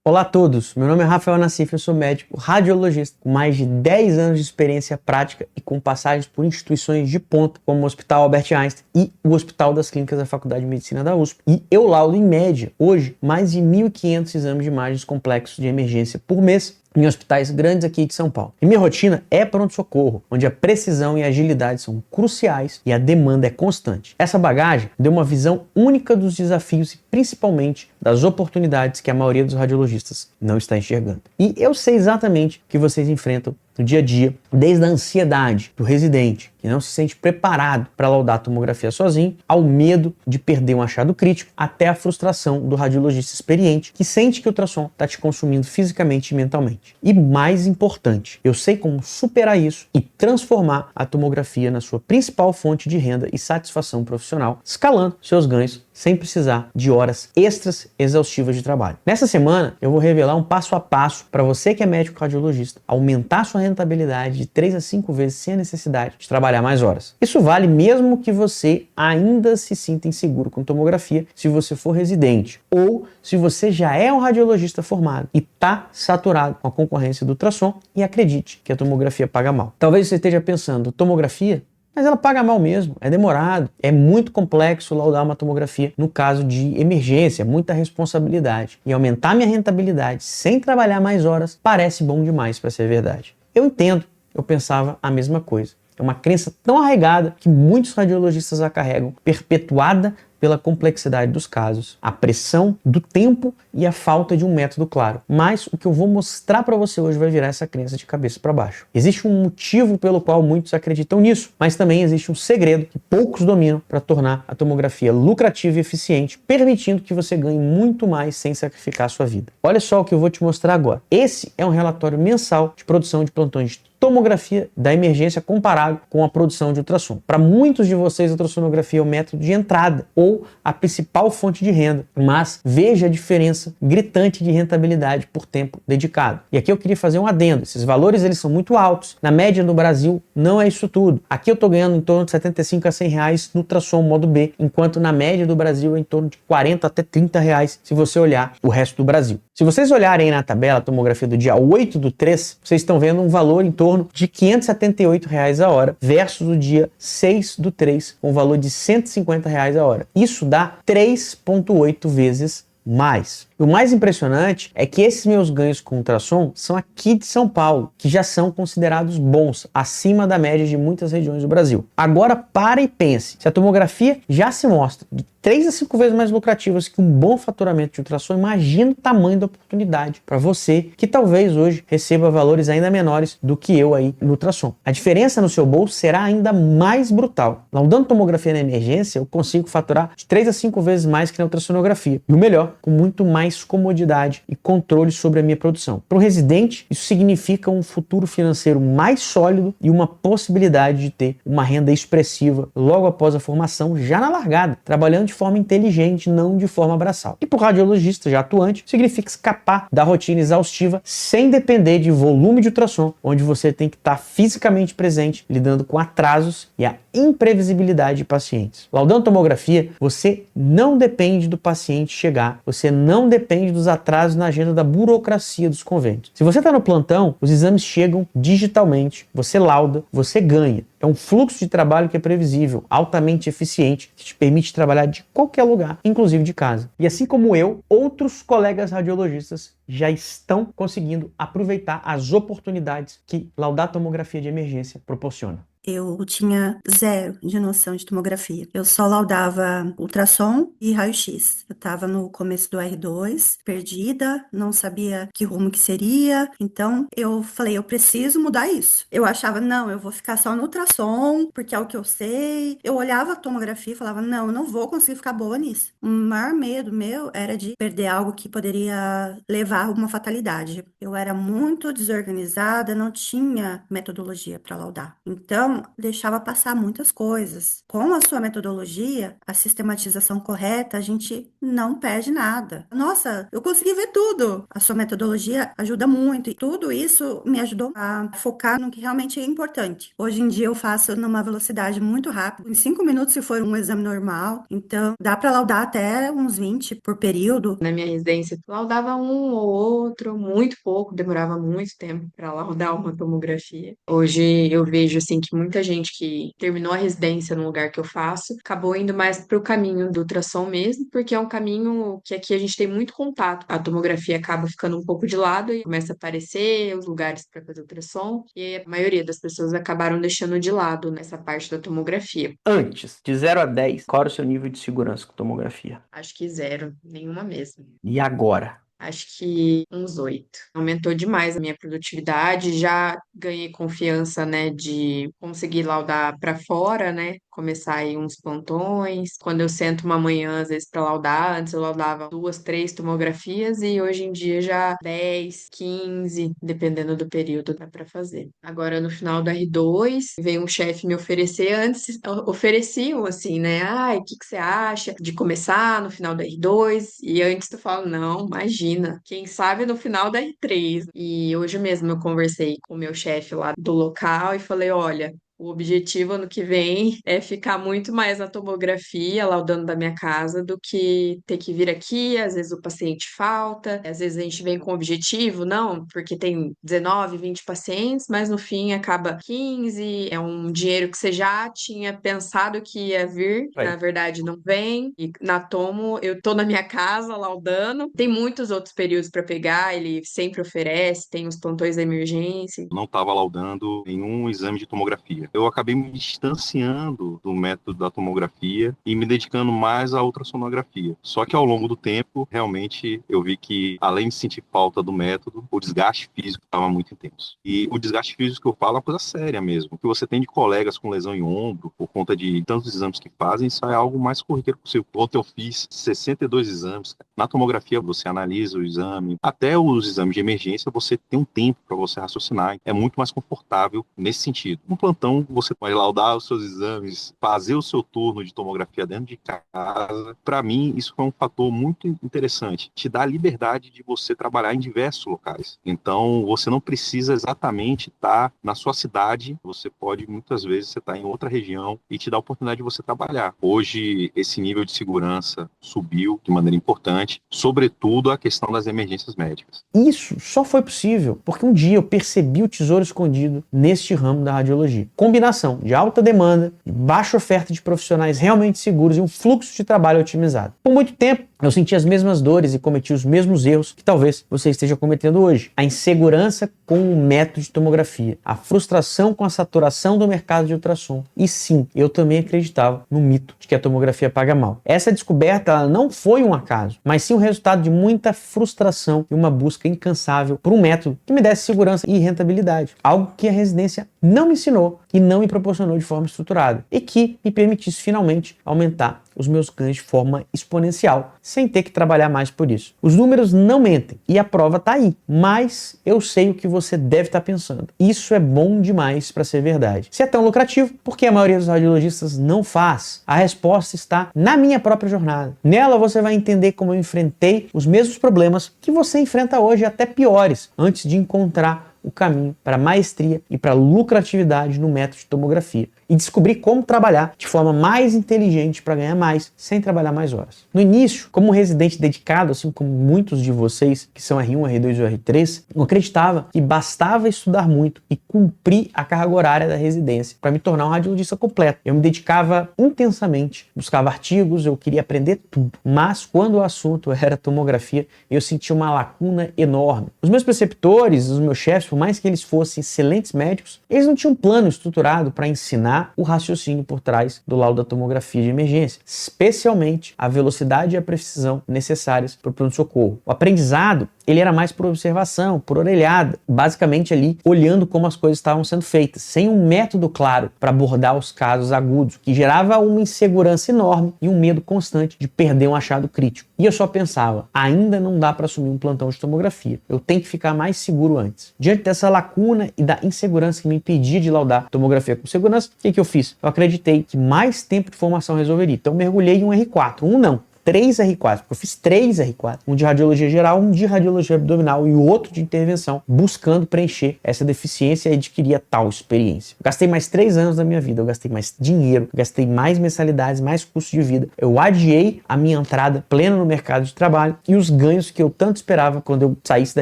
Olá a todos, meu nome é Rafael Nassif, eu sou médico radiologista com mais de 10 anos de experiência prática e com passagens por instituições de ponta, como o Hospital Albert Einstein e o Hospital das Clínicas da Faculdade de Medicina da USP. E eu laudo em média, hoje, mais de 1.500 exames de imagens complexos de emergência por mês, em hospitais grandes aqui de São Paulo. E minha rotina é pronto-socorro, onde a precisão e a agilidade são cruciais e a demanda é constante. Essa bagagem deu uma visão única dos desafios e principalmente das oportunidades que a maioria dos radiologistas não está enxergando. E eu sei exatamente o que vocês enfrentam no dia a dia, desde a ansiedade do residente, que não se sente preparado para laudar a tomografia sozinho, ao medo de perder um achado crítico, até a frustração do radiologista experiente, que sente que o ultrassom está te consumindo fisicamente e mentalmente. E mais importante, eu sei como superar isso e transformar a tomografia na sua principal fonte de renda e satisfação profissional, escalando seus ganhos sem precisar de horas extras exaustivas de trabalho. Nessa semana, eu vou revelar um passo a passo para você que é médico radiologista, aumentar sua rentabilidade de 3 a 5 vezes sem a necessidade de trabalhar mais horas. Isso vale mesmo que você ainda se sinta inseguro com tomografia se você for residente ou se você já é um radiologista formado e está saturado com a concorrência do ultrassom e acredite que a tomografia paga mal. Talvez você esteja pensando, tomografia? Mas ela paga mal mesmo, é demorado, é muito complexo laudar uma tomografia no caso de emergência, muita responsabilidade. E aumentar minha rentabilidade sem trabalhar mais horas parece bom demais para ser verdade. Eu entendo, eu pensava a mesma coisa. É uma crença tão arraigada que muitos radiologistas a carregam, perpetuada pela complexidade dos casos, a pressão do tempo e a falta de um método claro. Mas o que eu vou mostrar para você hoje vai virar essa crença de cabeça para baixo. Existe um motivo pelo qual muitos acreditam nisso, mas também existe um segredo que poucos dominam para tornar a tomografia lucrativa e eficiente, permitindo que você ganhe muito mais sem sacrificar a sua vida. Olha só o que eu vou te mostrar agora. Esse é um relatório mensal de produção de plantões de tomografia da emergência comparado com a produção de ultrassom. Para muitos de vocês, a ultrassonografia é o método de entrada ou a principal fonte de renda, mas veja a diferença gritante de rentabilidade por tempo dedicado. E aqui eu queria fazer um adendo, esses valores eles são muito altos, na média no Brasil não é isso tudo. Aqui eu estou ganhando em torno de 75 a 100 reais no ultrassom modo B, enquanto na média do Brasil é em torno de 40 até 30 reais se você olhar o resto do Brasil. Se vocês olharem aí na tabela a tomografia do dia 8/3, vocês estão vendo um valor em torno de R$ 578 a hora versus o dia 6/3 com um valor de R$ 150 a hora. Isso dá 3,8 vezes mais. O mais impressionante é que esses meus ganhos com ultrassom são aqui de São Paulo, que já são considerados bons, acima da média de muitas regiões do Brasil. Agora para e pense, se a tomografia já se mostra de 3 a 5 vezes mais lucrativas que um bom faturamento de ultrassom, imagina o tamanho da oportunidade para você que talvez hoje receba valores ainda menores do que eu aí no ultrassom. A diferença no seu bolso será ainda mais brutal. Laudando tomografia na emergência, eu consigo faturar de 3 a 5 vezes mais que na ultrassonografia. E o melhor, com muito mais comodidade e controle sobre a minha produção. Para o residente, isso significa um futuro financeiro mais sólido e uma possibilidade de ter uma renda expressiva logo após a formação, já na largada, trabalhando de forma inteligente, não de forma braçal. E para o radiologista já atuante, significa escapar da rotina exaustiva sem depender de volume de ultrassom, onde você tem que estar fisicamente presente, lidando com atrasos e a imprevisibilidade de pacientes. Laudando tomografia, você não depende do paciente chegar, você não depende dos atrasos na agenda da burocracia dos convênios. Se você está no plantão, os exames chegam digitalmente, você lauda, você ganha. É um fluxo de trabalho que é previsível, altamente eficiente, que te permite trabalhar de qualquer lugar, inclusive de casa. E assim como eu, outros colegas radiologistas já estão conseguindo aproveitar as oportunidades que laudar tomografia de emergência proporciona. Eu tinha zero de noção de tomografia. Eu só laudava ultrassom e raio-x. Eu estava no começo do R2, perdida, não sabia que rumo que seria. Então, eu falei, eu preciso mudar isso. Eu achava, não, eu vou ficar só no ultrassom, porque é o que eu sei. Eu olhava a tomografia e falava, não, eu não vou conseguir ficar boa nisso. O maior medo meu era de perder algo que poderia levar a uma fatalidade. Eu era muito desorganizada, não tinha metodologia para laudar. Então, Então, deixava passar muitas coisas. Com a sua metodologia, a sistematização correta, a gente não perde nada. Nossa, eu consegui ver tudo. A sua metodologia ajuda muito e tudo isso me ajudou a focar no que realmente é importante. Hoje em dia eu faço numa velocidade muito rápida, em 5 minutos se for um exame normal. Então, dá para laudar até uns 20 por período. Na minha residência, laudava um ou outro, muito pouco, demorava muito tempo para laudar uma tomografia. Hoje eu vejo assim que muita gente que terminou a residência no lugar que eu faço acabou indo mais para o caminho do ultrassom mesmo, porque é um caminho que aqui a gente tem muito contato. A tomografia acaba ficando um pouco de lado e começa a aparecer os lugares para fazer ultrassom, e aí a maioria das pessoas acabaram deixando de lado nessa parte da tomografia. Antes, de 0 a 10, qual era o seu nível de segurança com tomografia? Acho que zero, nenhuma mesmo. E agora? Acho que uns 8. Aumentou demais a minha produtividade, já ganhei confiança, né, de conseguir laudar para fora, né, começar aí uns plantões. Quando eu sento uma manhã, às vezes, para laudar, antes eu laudava 2, 3 tomografias e hoje em dia já 10, 15, dependendo do período, dá para fazer. Agora, no final do R2, veio um chefe me oferecer, antes ofereciam assim, né, ai, o que que você acha de começar no final do R2? E antes tu fala, não, imagina. Quem sabe no final da R3. E hoje mesmo eu conversei com o meu chefe lá do local e falei: olha, o objetivo ano que vem é ficar muito mais na tomografia, laudando da minha casa, do que ter que vir aqui. Às vezes o paciente falta, às vezes a gente vem com objetivo, não, porque tem 19, 20 pacientes, mas no fim acaba 15. É um dinheiro que você já tinha pensado que ia vir, na verdade não vem. E na tomo, eu tô na minha casa laudando. Tem muitos outros períodos para pegar, ele sempre oferece, tem os plantões da emergência. Não estava laudando nenhum exame de tomografia. Eu acabei me distanciando do método da tomografia e me dedicando mais à ultrassonografia. Só que ao longo do tempo, realmente, eu vi que, além de sentir falta do método, o desgaste físico estava muito intenso. E o desgaste físico que eu falo é uma coisa séria mesmo. O que você tem de colegas com lesão em ombro, por conta de tantos exames que fazem, isso é algo mais corriqueiro possível. Ontem eu fiz 62 exames. Na tomografia, você analisa o exame. Até os exames de emergência, você tem um tempo para você raciocinar. É muito mais confortável nesse sentido. No plantão, você pode laudar os seus exames, fazer o seu turno de tomografia dentro de casa. Para mim, isso foi um fator muito interessante. Te dá a liberdade de você trabalhar em diversos locais. Então, você não precisa exatamente estar na sua cidade. Você pode, muitas vezes, você estar em outra região e te dá a oportunidade de você trabalhar. Hoje, esse nível de segurança subiu de maneira importante, sobretudo a questão das emergências médicas. Isso só foi possível porque um dia eu percebi o tesouro escondido neste ramo da radiologia. Combinação de alta demanda, de baixa oferta de profissionais realmente seguros e um fluxo de trabalho otimizado. Por muito tempo, eu senti as mesmas dores e cometi os mesmos erros que talvez você esteja cometendo hoje. A insegurança com o método de tomografia, a frustração com a saturação do mercado de ultrassom. E sim, eu também acreditava no mito de que a tomografia paga mal. Essa descoberta ela não foi um acaso, mas sim o resultado de muita frustração e uma busca incansável por um método que me desse segurança e rentabilidade. Algo que a residência não me ensinou e não me proporcionou de forma estruturada e que me permitisse finalmente aumentar os meus ganhos de forma exponencial, sem ter que trabalhar mais por isso. Os números não mentem e a prova está aí, mas eu sei o que você deve estar pensando. Isso é bom demais para ser verdade. Se é tão lucrativo, por que a maioria dos radiologistas não faz? A resposta está na minha própria jornada. Nela você vai entender como eu enfrentei os mesmos problemas que você enfrenta hoje, até piores, antes de encontrar o caminho para a maestria e para a lucratividade no método de tomografia e descobrir como trabalhar de forma mais inteligente para ganhar mais sem trabalhar mais horas. No início, como um residente dedicado, assim como muitos de vocês que são R1, R2 e R3, eu acreditava que bastava estudar muito e cumprir a carga horária da residência para me tornar um radiologista completo. Eu me dedicava intensamente, buscava artigos, eu queria aprender tudo. Mas quando o assunto era tomografia, eu sentia uma lacuna enorme. Os meus preceptores, os meus chefes, por mais que eles fossem excelentes médicos, eles não tinham um plano estruturado para ensinar o raciocínio por trás do laudo da tomografia de emergência, especialmente a velocidade e a precisão necessárias para o pronto-socorro. O aprendizado, ele era mais por observação, por orelhada, basicamente ali olhando como as coisas estavam sendo feitas, sem um método claro para abordar os casos agudos, que gerava uma insegurança enorme e um medo constante de perder um achado crítico. E eu só pensava, ainda não dá para assumir um plantão de tomografia, eu tenho que ficar mais seguro antes. Diante dessa lacuna e da insegurança que me impedia de laudar tomografia com segurança, o que eu fiz? Eu acreditei que mais tempo de formação resolveria, então mergulhei em um R4, um não, 3 R4, porque eu fiz 3 R4, um de radiologia geral, um de radiologia abdominal e o outro de intervenção, buscando preencher essa deficiência e adquirir a tal experiência. Eu gastei mais 3 anos da minha vida, eu gastei mais dinheiro, gastei mais mensalidades, mais custo de vida, eu adiei a minha entrada plena no mercado de trabalho e os ganhos que eu tanto esperava quando eu saísse da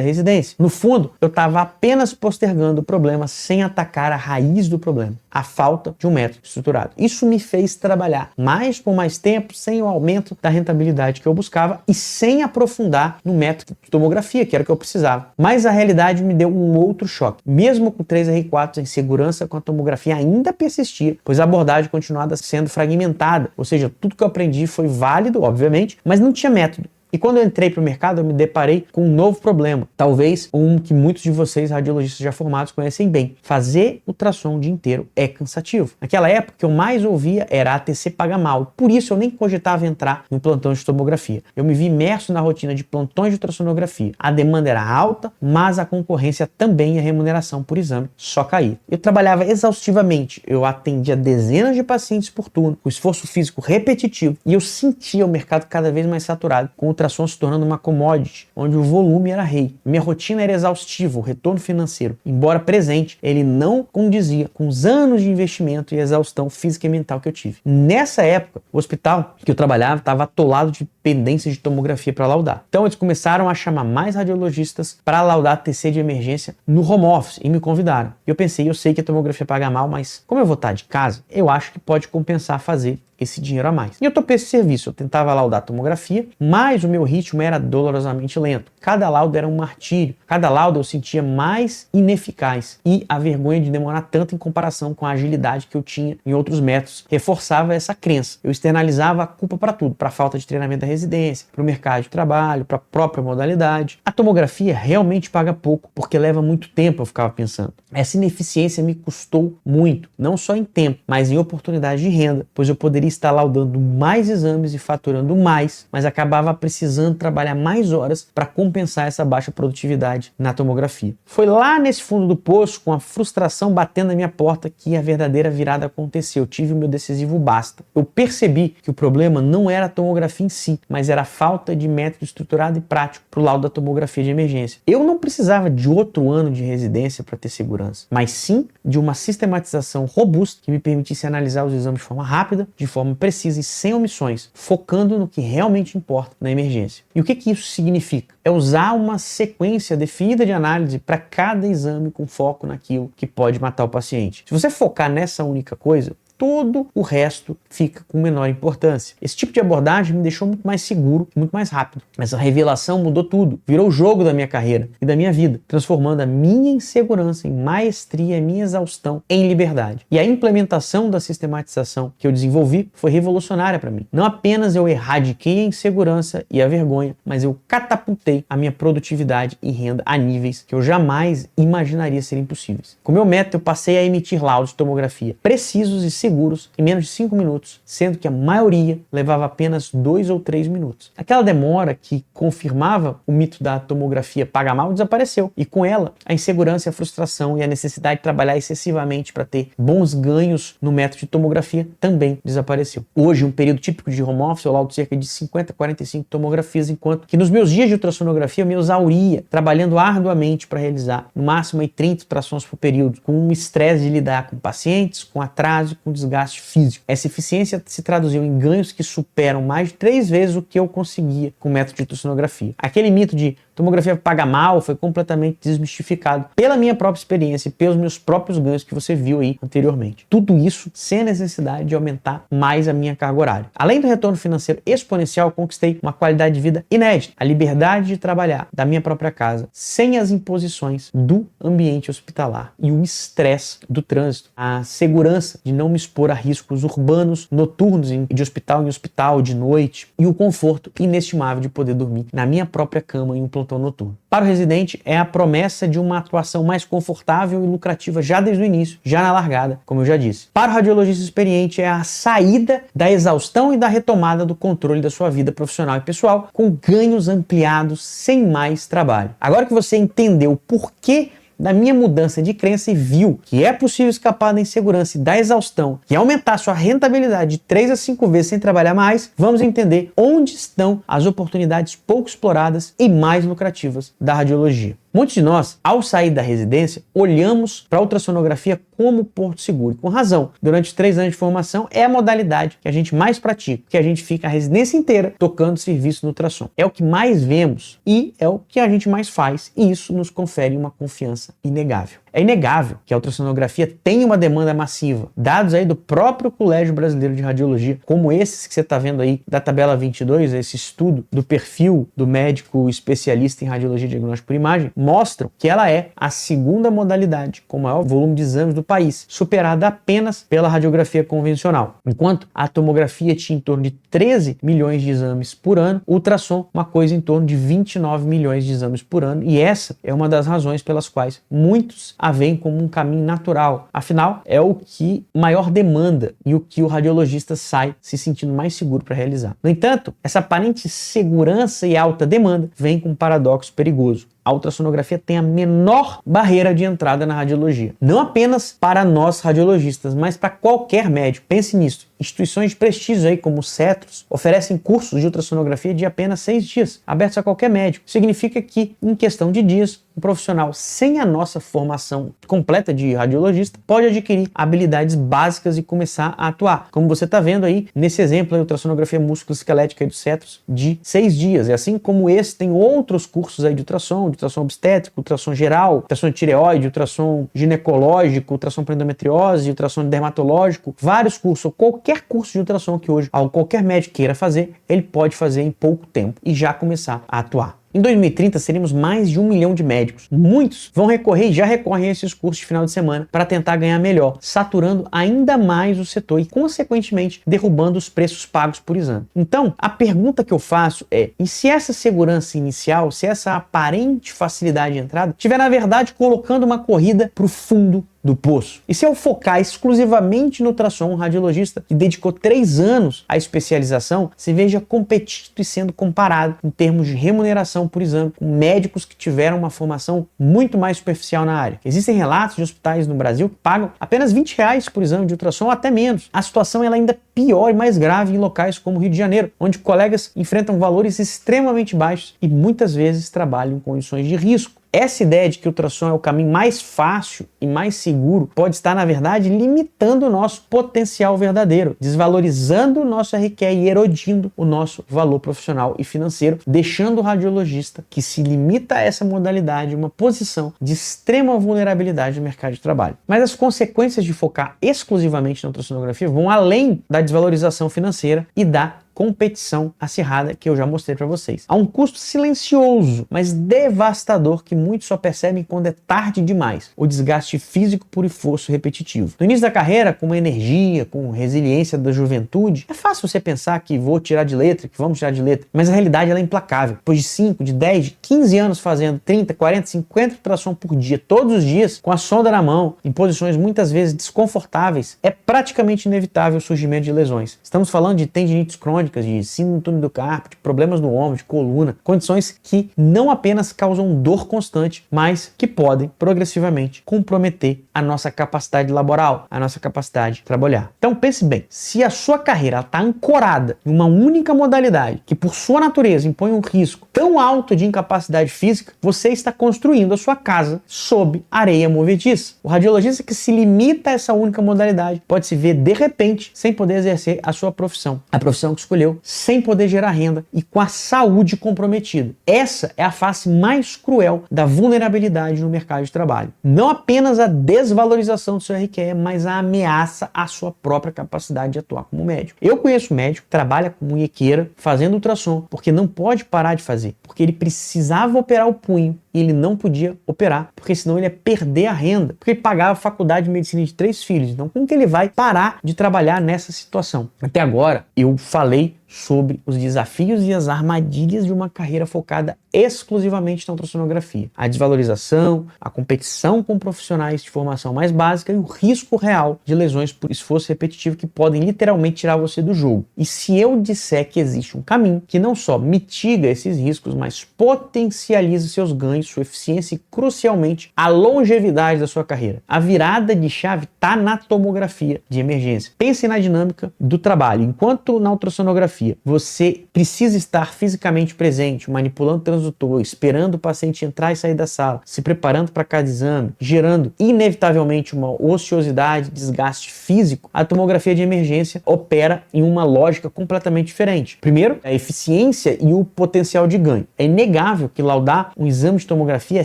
residência. No fundo, eu estava apenas postergando o problema sem atacar a raiz do problema, a falta de um método estruturado. Isso me fez trabalhar mais por mais tempo, sem o aumento da rentabilidade que eu buscava e sem aprofundar no método de tomografia, que era o que eu precisava. Mas a realidade me deu um outro choque. Mesmo com 3 R4, a insegurança com a tomografia ainda persistia, pois a abordagem continuava sendo fragmentada, ou seja, tudo que eu aprendi foi válido, obviamente, mas não tinha método. E quando eu entrei para o mercado, eu me deparei com um novo problema, talvez um que muitos de vocês, radiologistas já formados, conhecem bem. Fazer ultrassom o dia inteiro é cansativo. Naquela época, o que eu mais ouvia era a ATC paga mal. Por isso, eu nem cogitava entrar em um plantão de tomografia. Eu me vi imerso na rotina de plantões de ultrassonografia. A demanda era alta, mas a concorrência também e a remuneração por exame só caía. Eu trabalhava exaustivamente. Eu atendia dezenas de pacientes por turno, com esforço físico repetitivo, e eu sentia o mercado cada vez mais saturado, com o ultrassom se tornando uma commodity, onde o volume era rei. Minha rotina era exaustiva, o retorno financeiro, embora presente, ele não condizia com os anos de investimento e exaustão física e mental que eu tive. Nessa época, o hospital que eu trabalhava estava atolado de pendências de tomografia para laudar. Então eles começaram a chamar mais radiologistas para laudar TC de emergência no home office e me convidaram. Eu pensei, eu sei que a tomografia paga mal, mas como eu vou estar de casa, eu acho que pode compensar fazer esse dinheiro a mais. E eu topei esse serviço, eu tentava laudar a tomografia, mas o meu ritmo era dolorosamente lento. Cada laudo era um martírio, cada laudo eu sentia mais ineficaz e a vergonha de demorar tanto em comparação com a agilidade que eu tinha em outros métodos reforçava essa crença. Eu externalizava a culpa para tudo, para a falta de treinamento da residência, para o mercado de trabalho, para a própria modalidade. A tomografia realmente paga pouco, porque leva muito tempo, eu ficava pensando. Essa ineficiência me custou muito, não só em tempo, mas em oportunidade de renda, pois eu poderia estar laudando mais exames e faturando mais, mas acabava precisando trabalhar mais horas para compensar essa baixa produtividade na tomografia. Foi lá nesse fundo do poço, com a frustração batendo na minha porta, que a verdadeira virada aconteceu. Eu tive o meu decisivo basta. Eu percebi que o problema não era a tomografia em si, mas era a falta de método estruturado e prático para o laudo da tomografia de emergência. Eu não precisava de outro ano de residência para ter segurança, mas sim de uma sistematização robusta que me permitisse analisar os exames de forma rápida, de forma precisa e sem omissões, focando no que realmente importa na emergência. E o que isso significa? É usar uma sequência definida de análise para cada exame com foco naquilo que pode matar o paciente. Se você focar nessa única coisa, todo o resto fica com menor importância. Esse tipo de abordagem me deixou muito mais seguro e muito mais rápido. Essa revelação mudou tudo, virou o jogo da minha carreira e da minha vida, transformando a minha insegurança em maestria, a minha exaustão em liberdade. E a implementação da sistematização que eu desenvolvi foi revolucionária para mim. Não apenas eu erradiquei a insegurança e a vergonha, mas eu catapultei a minha produtividade e renda a níveis que eu jamais imaginaria serem possíveis. Com o meu método, eu passei a emitir laudos de tomografia precisos e seguros em menos de 5 minutos, sendo que a maioria levava apenas 2 ou 3 minutos. Aquela demora que confirmava o mito da tomografia paga mal desapareceu, e com ela a insegurança, a frustração e a necessidade de trabalhar excessivamente para ter bons ganhos no método de tomografia também desapareceu. Hoje, um período típico de home office, eu laudo cerca de 50 a 45 tomografias, enquanto que nos meus dias de ultrassonografia eu me exauria, trabalhando arduamente para realizar no máximo 30 ultrassons por período, com um estresse de lidar com pacientes, com atraso, com desgaste físico. Essa eficiência se traduziu em ganhos que superam mais de 3 vezes o que eu conseguia com o método de ultrassonografia. Aquele mito de tomografia paga mal foi completamente desmistificado pela minha própria experiência e pelos meus próprios ganhos que você viu aí anteriormente. Tudo isso sem a necessidade de aumentar mais a minha carga horária. Além do retorno financeiro exponencial, eu conquistei uma qualidade de vida inédita, a liberdade de trabalhar da minha própria casa, sem as imposições do ambiente hospitalar e o estresse do trânsito, a segurança de não me expor a riscos urbanos, noturnos, de hospital em hospital, de noite, e o conforto inestimável de poder dormir na minha própria cama em um plantão plantão noturno. Para o residente, é a promessa de uma atuação mais confortável e lucrativa já desde o início, já na largada, como eu já disse. Para o radiologista experiente, é a saída da exaustão e da retomada do controle da sua vida profissional e pessoal, com ganhos ampliados sem mais trabalho. Agora que você entendeu o porquê da minha mudança de crença e viu que é possível escapar da insegurança e da exaustão e aumentar sua rentabilidade de 3 a 5 vezes sem trabalhar mais, vamos entender onde estão as oportunidades pouco exploradas e mais lucrativas da radiologia. Muitos de nós, ao sair da residência, olhamos para a ultrassonografia como porto seguro. Com razão, durante 3 anos de formação é a modalidade que a gente mais pratica, que a gente fica a residência inteira tocando serviço no ultrassom. É o que mais vemos e é o que a gente mais faz, e isso nos confere uma confiança inegável. É inegável que a ultrassonografia tem uma demanda massiva. Dados aí do próprio Colégio Brasileiro de Radiologia, como esses que você está vendo aí da tabela 22, esse estudo do perfil do médico especialista em radiologia e diagnóstico por imagem, mostram que ela é a segunda modalidade com maior volume de exames do país, superada apenas pela radiografia convencional. Enquanto a tomografia tinha em torno de 13 milhões de exames por ano, o ultrassom uma coisa em torno de 29 milhões de exames por ano, e essa é uma das razões pelas quais muitos a veem como um caminho natural. Afinal, é o que maior demanda e o que o radiologista sai se sentindo mais seguro para realizar. No entanto, essa aparente segurança e alta demanda vem com um paradoxo perigoso. A ultrassonografia tem a menor barreira de entrada na radiologia. Não apenas para nós radiologistas, mas para qualquer médico. Pense nisso. Instituições de prestígio aí, como o Cetros, oferecem cursos de ultrassonografia de apenas 6 dias, abertos a qualquer médico. Significa que, em questão de dias, um profissional sem a nossa formação completa de radiologista pode adquirir habilidades básicas e começar a atuar. Como você está vendo aí nesse exemplo, a ultrassonografia musculoesquelética do Cetros, de 6 dias. E assim como esse, tem outros cursos aí de ultrassom obstétrico, ultrassom geral, ultrassom de tireoide, ultrassom ginecológico, ultrassom para endometriose, ultrassom dermatológico, vários cursos, qualquer curso de ultrassom que hoje qualquer médico queira fazer, ele pode fazer em pouco tempo e já começar a atuar. Em 2030, seremos mais de 1 milhão de médicos. Muitos vão recorrer e já recorrem a esses cursos de final de semana para tentar ganhar melhor, saturando ainda mais o setor e, consequentemente, derrubando os preços pagos por exame. Então, a pergunta que eu faço é: e se essa segurança inicial, se essa aparente facilidade de entrada, estiver, na verdade, colocando uma corrida para o fundo do poço? E se eu focar exclusivamente no ultrassom, um radiologista que dedicou 3 anos à especialização se veja competindo e sendo comparado em termos de remuneração por exame com médicos que tiveram uma formação muito mais superficial na área. Existem relatos de hospitais no Brasil que pagam apenas R$20 por exame de ultrassom ou até menos. A situação ela ainda é pior e mais grave em locais como o Rio de Janeiro, onde colegas enfrentam valores extremamente baixos e muitas vezes trabalham em condições de risco. Essa ideia de que o ultrassom é o caminho mais fácil e mais seguro pode estar, na verdade, limitando o nosso potencial verdadeiro, desvalorizando o nosso RQE e erodindo o nosso valor profissional e financeiro, deixando o radiologista que se limita a essa modalidade uma posição de extrema vulnerabilidade no mercado de trabalho. Mas as consequências de focar exclusivamente na ultrassonografia vão além da desvalorização financeira e da competição acirrada que eu já mostrei para vocês. Há um custo silencioso, mas devastador que muitos só percebem quando é tarde demais: o desgaste físico por esforço repetitivo. No início da carreira, com energia, com resiliência da juventude, é fácil você pensar que vou tirar de letra, que vamos tirar de letra, mas a realidade ela é implacável. Depois de 5, de 10, de 15 anos fazendo 30, 40, 50 ultrassom por dia, todos os dias, com a sonda na mão, em posições muitas vezes desconfortáveis, é praticamente inevitável o surgimento de lesões. Estamos falando de tendinites crônicas, de síndrome do túnel do carpo, de problemas no ombro, de coluna, condições que não apenas causam dor constante, mas que podem progressivamente comprometer a nossa capacidade laboral, a nossa capacidade de trabalhar. Então pense bem, se a sua carreira está ancorada em uma única modalidade que por sua natureza impõe um risco tão alto de incapacidade física, você está construindo a sua casa sob areia movediça. O radiologista que se limita a essa única modalidade pode se ver de repente sem poder exercer a sua profissão, a profissão que escolheu, sem poder gerar renda e com a saúde comprometida. Essa é a face mais cruel da vulnerabilidade no mercado de trabalho. Não apenas a desvalorização do seu RQE, mas a ameaça à sua própria capacidade de atuar como médico. Eu conheço médico que trabalha como munhequeira fazendo ultrassom porque não pode parar de fazer, porque ele precisava operar o punho e ele não podia operar, porque senão ele ia perder a renda, porque ele pagava a faculdade de medicina de 3 filhos. Então como que ele vai parar de trabalhar nessa situação? Até agora eu falei sobre os desafios e as armadilhas de uma carreira focada exclusivamente na ultrassonografia. A desvalorização, a competição com profissionais de formação mais básica e o risco real de lesões por esforço repetitivo que podem literalmente tirar você do jogo. E se eu disser que existe um caminho que não só mitiga esses riscos, mas potencializa seus ganhos, sua eficiência e, crucialmente, a longevidade da sua carreira. A virada de chave está na tomografia de emergência. Pense na dinâmica do trabalho. Enquanto na ultrassonografia você precisa estar fisicamente presente, manipulando o transdutor, esperando o paciente entrar e sair da sala, se preparando para cada exame, gerando inevitavelmente uma ociosidade, desgaste físico, a tomografia de emergência opera em uma lógica completamente diferente. Primeiro, a eficiência e o potencial de ganho. É inegável que laudar um exame de tomografia é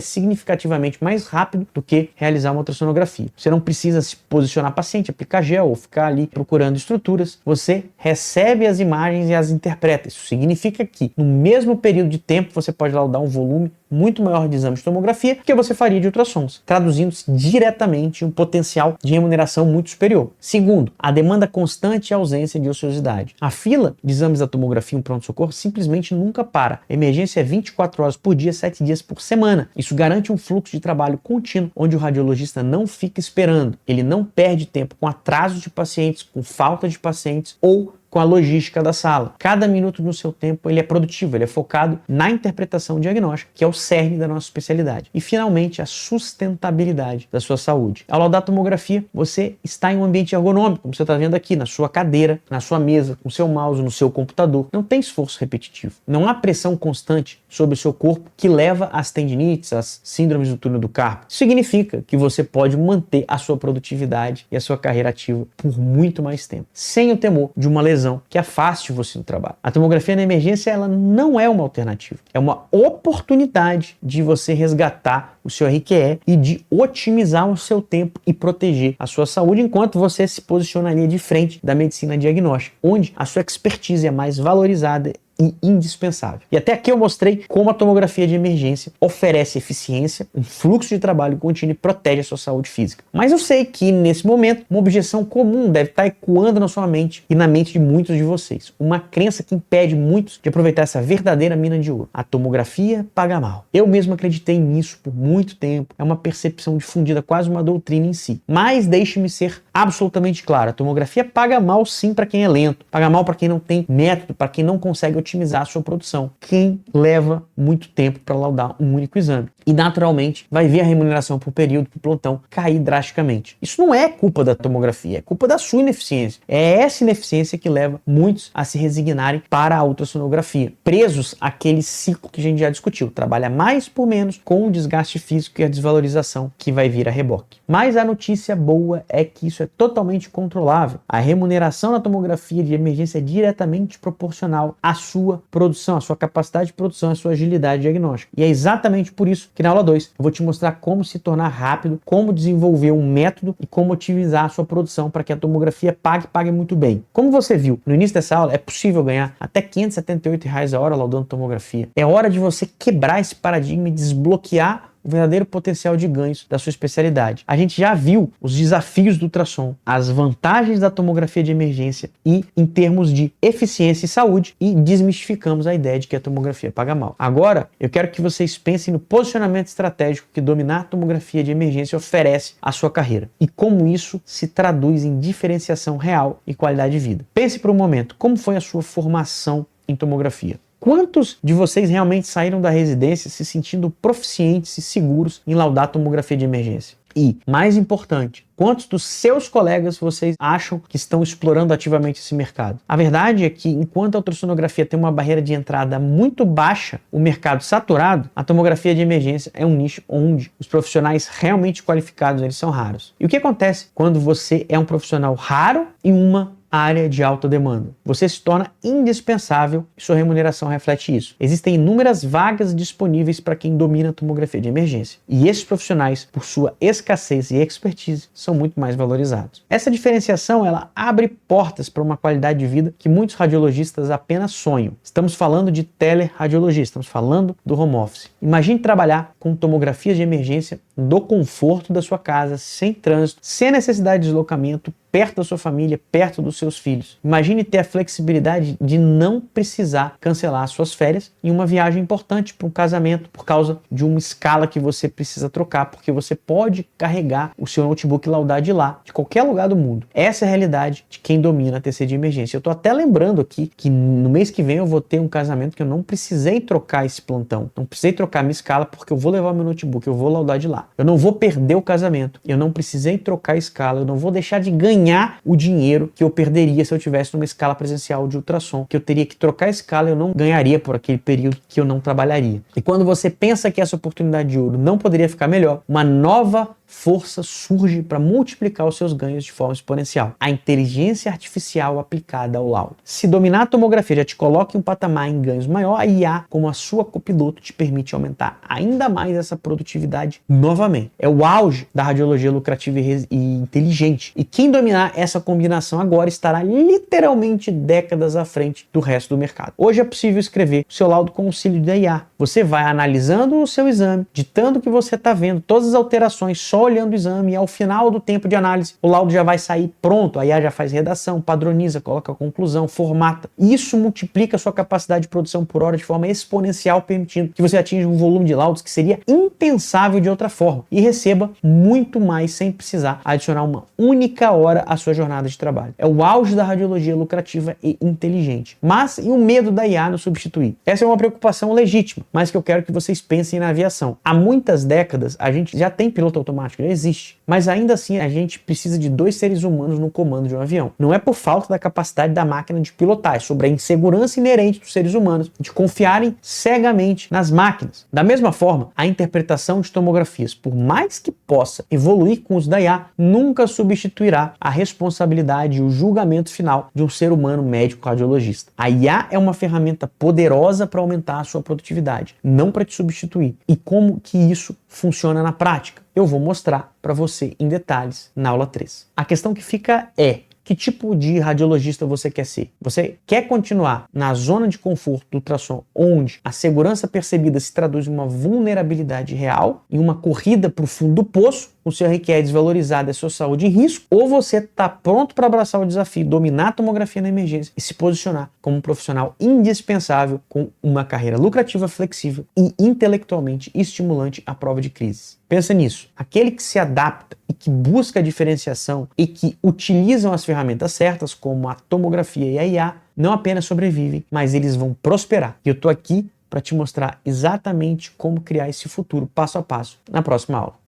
significativamente mais rápido do que realizar uma ultrassonografia. Você não precisa se posicionar paciente, aplicar gel ou ficar ali procurando estruturas. Você recebe as imagens e as interpreta. Isso significa que no mesmo período de tempo você pode laudar um volume muito maior de exames de tomografia que você faria de ultrassons, traduzindo-se diretamente em um potencial de remuneração muito superior. Segundo, a demanda constante e a ausência de ociosidade. A fila de exames da tomografia em um pronto-socorro simplesmente nunca para. A emergência é 24 horas por dia, 7 dias por semana. Isso garante um fluxo de trabalho contínuo, onde o radiologista não fica esperando. Ele não perde tempo com atraso de pacientes, com falta de pacientes ou com a logística da sala. Cada minuto do seu tempo ele é produtivo, ele é focado na interpretação diagnóstica, que é o cerne da nossa especialidade. E finalmente, a sustentabilidade da sua saúde. Ao laudar tomografia, você está em um ambiente ergonômico, como você está vendo aqui, na sua cadeira, na sua mesa, com seu mouse, no seu computador. Não tem esforço repetitivo. Não há pressão constante sobre o seu corpo que leva às tendinites, às síndromes do túnel do carpo. Isso significa que você pode manter a sua produtividade e a sua carreira ativa por muito mais tempo, sem o temor de uma lesão que afaste você do trabalho. A tomografia na emergência, ela não é uma alternativa. É uma oportunidade de você resgatar o seu RQE e de otimizar o seu tempo e proteger a sua saúde enquanto você se posicionaria de frente da medicina diagnóstica, onde a sua expertise é mais valorizada e indispensável. E até aqui eu mostrei como a tomografia de emergência oferece eficiência, um fluxo de trabalho contínuo e protege a sua saúde física. Mas eu sei que, nesse momento, uma objeção comum deve estar ecoando na sua mente e na mente de muitos de vocês. Uma crença que impede muitos de aproveitar essa verdadeira mina de ouro. A tomografia paga mal. Eu mesmo acreditei nisso por muito tempo. É uma percepção difundida, quase uma doutrina em si. Mas deixe-me ser absolutamente claro. A tomografia paga mal sim para quem é lento. Paga mal para quem não tem método, para quem não consegue otimizar a sua produção. Quem leva muito tempo para laudar um único exame. E naturalmente vai ver a remuneração por período, por plantão, cair drasticamente. Isso não é culpa da tomografia, é culpa da sua ineficiência. É essa ineficiência que leva muitos a se resignarem para a ultrassonografia, presos àquele ciclo que a gente já discutiu. Trabalha mais por menos, com o desgaste físico e a desvalorização que vai vir a reboque. Mas a notícia boa é que isso é totalmente controlável. A remuneração na tomografia de emergência é diretamente proporcional à sua produção, à sua capacidade de produção, à sua agilidade diagnóstica. E é exatamente por isso que na aula 2 eu vou te mostrar como se tornar rápido, como desenvolver um método e como otimizar a sua produção para que a tomografia pague muito bem. Como você viu no início dessa aula, é possível ganhar até R$ 578 a hora laudando tomografia. É hora de você quebrar esse paradigma e desbloquear o verdadeiro potencial de ganhos da sua especialidade. A gente já viu os desafios do ultrassom, as vantagens da tomografia de emergência e em termos de eficiência e saúde, e desmistificamos a ideia de que a tomografia paga mal. Agora, eu quero que vocês pensem no posicionamento estratégico que dominar a tomografia de emergência oferece à sua carreira e como isso se traduz em diferenciação real e qualidade de vida. Pense por um momento, como foi a sua formação em tomografia? Quantos de vocês realmente saíram da residência se sentindo proficientes e seguros em laudar tomografia de emergência? E, mais importante, quantos dos seus colegas vocês acham que estão explorando ativamente esse mercado? A verdade é que, enquanto a ultrassonografia tem uma barreira de entrada muito baixa, o mercado saturado, a tomografia de emergência é um nicho onde os profissionais realmente qualificados eles são raros. E o que acontece quando você é um profissional raro em uma área de alta demanda? Você se torna indispensável e sua remuneração reflete isso. Existem inúmeras vagas disponíveis para quem domina a tomografia de emergência. E esses profissionais, por sua escassez e expertise, são muito mais valorizados. Essa diferenciação, ela abre portas para uma qualidade de vida que muitos radiologistas apenas sonham. Estamos falando de teleradiologia, estamos falando do home office. Imagine trabalhar com tomografia de emergência do conforto da sua casa, sem trânsito, sem necessidade de deslocamento, perto da sua família, perto dos seus filhos. Imagine ter a flexibilidade de não precisar cancelar suas férias em uma viagem importante para um casamento por causa de uma escala que você precisa trocar, porque você pode carregar o seu notebook e laudar de lá, de qualquer lugar do mundo. Essa é a realidade de quem domina a TC de emergência. Eu tô até lembrando aqui que no mês que vem eu vou ter um casamento que eu não precisei trocar esse plantão, não precisei trocar minha escala porque eu vou levar meu notebook, eu vou laudar de lá. Eu não vou perder o casamento, eu não precisei trocar a escala, eu não vou deixar de ganhar o dinheiro que eu perderia se eu tivesse numa escala presencial de ultrassom, que eu teria que trocar a escala, eu não ganharia por aquele período que eu não trabalharia. E quando você pensa que essa oportunidade de ouro não poderia ficar melhor, uma nova força surge para multiplicar os seus ganhos de forma exponencial. A inteligência artificial aplicada ao laudo. Se dominar a tomografia já te coloca em um patamar em ganhos maior, a IA, como a sua copiloto, te permite aumentar ainda mais essa produtividade novamente. É o auge da radiologia lucrativa e inteligente. E quem dominar essa combinação agora estará literalmente décadas à frente do resto do mercado. Hoje é possível escrever o seu laudo com o auxílio da IA. Você vai analisando o seu exame, ditando o que você está vendo, todas as alterações, só olhando o exame, e ao final do tempo de análise, o laudo já vai sair pronto. A IA já faz redação, padroniza, coloca a conclusão, formata. Isso multiplica a sua capacidade de produção por hora de forma exponencial, permitindo que você atinja um volume de laudos que seria impensável de outra forma e receba muito mais sem precisar adicionar uma única hora à sua jornada de trabalho. É o auge da radiologia lucrativa e inteligente. Mas e o medo da IA nos substituir? Essa é uma preocupação legítima, mas que eu quero que vocês pensem na aviação. Há muitas décadas a gente já tem piloto automático, já existe, mas ainda assim a gente precisa de 2 seres humanos no comando de um avião. Não é por falta da capacidade da máquina de pilotar, é sobre a insegurança inerente dos seres humanos de confiarem cegamente nas máquinas. Da mesma forma, a interpretação de tomografias, por mais que possa evoluir com os da IA, nunca substituirá a responsabilidade e o julgamento final de um ser humano médico radiologista. A IA é uma ferramenta poderosa para aumentar a sua produtividade, não para te substituir. E como que isso funciona na prática? Eu vou mostrar para você em detalhes na aula 3. A questão que fica é: que tipo de radiologista você quer ser? Você quer continuar na zona de conforto do ultrassom, onde a segurança percebida se traduz em uma vulnerabilidade real, em uma corrida para o fundo do poço, o seu RQ é desvalorizado, é sua saúde em risco, ou você está pronto para abraçar o desafio, dominar a tomografia na emergência e se posicionar como um profissional indispensável com uma carreira lucrativa, flexível e intelectualmente estimulante à prova de crises? Pensa nisso. Aquele que se adapta e que busca a diferenciação e que utilizam as ferramentas certas, como a tomografia e a IA, não apenas sobrevivem, mas eles vão prosperar. E eu estou aqui para te mostrar exatamente como criar esse futuro passo a passo na próxima aula.